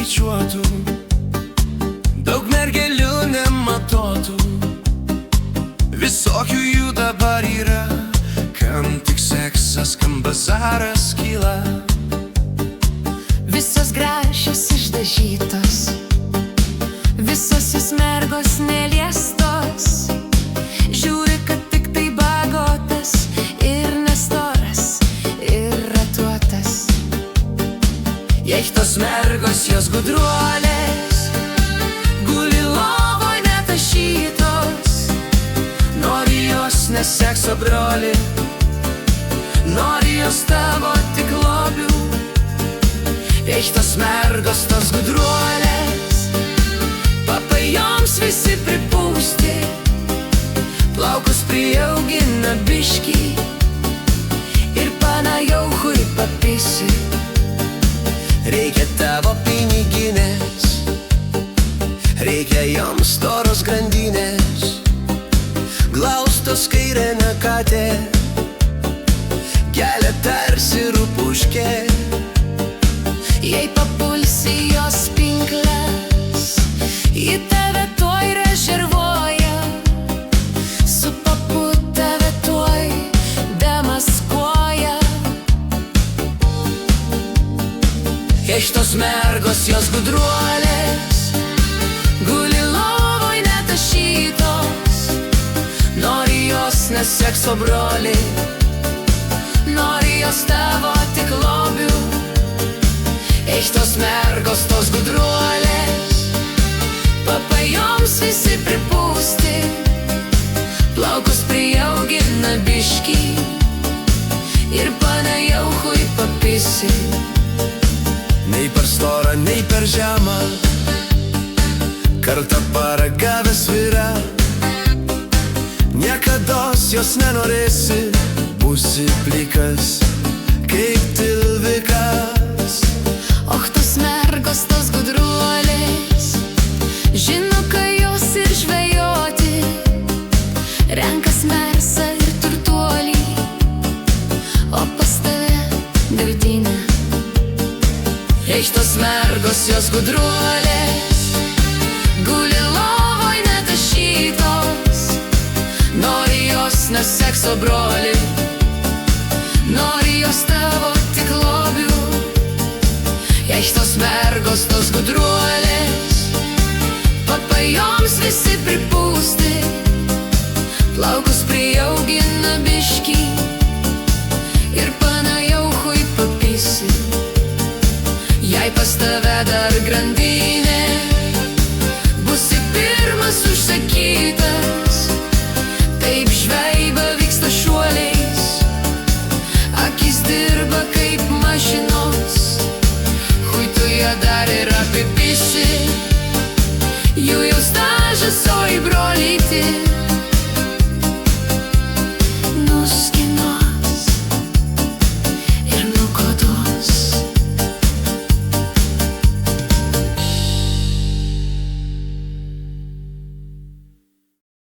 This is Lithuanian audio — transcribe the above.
nesuskaičiuotų, daug mergelių nematotų. Visokių jų dabar yra, kam tik seksas, kam bazaras kyla. Visos gražios išdažytos, visos jūs mergos neliestos. Žiūri, kad tik tai bagotas ir nestoras ir ratuotas. Jei tos mergos jos gudruolės, guli lovoj netašytos, nori jos ne sekso broli, nori jos tavo tik lobių. Jei tos mergos tos gudruolės, papai joms visi pripūsti, plaukus priaugina biškį ir panajauchui papisi. Reikia tavo piniginės, reikia joms storos grandinės, glaustos kairėna katė, kelia tarsi rūpuškė. Jei papulsi jos pinkles, į tave tuoj rezervuoja, su papu tave tuoj demaskuoja. Jei šitos mergos jos gudruolės, guli lovoj netašytos, nori jos ne sekso broli, nori jos tavo tik lobių. Jei šitos mergos tos gudruolės, papai joms visi pripūsti, plaukus priaugina biškį ir panajauchui papisi. Nei per storą, nei per žemą, kartą paragavęs vyra, niekados jos nenorėsi, būsi plikas kaip tilvikas. Och, tos mergos, tos gudruolės, žino, ką jos ir žvejoti, renkas mersą ir turtuolį, o pas tave gardinė. Jei šitos mergos jos gudruolės, guli lovoj netašytos, nori jos ne sekso broli, nori jos tavo tik lobių. Jei šitos mergos tos gudruolės, papai joms visi pripūsti, plaukus priaugina biškį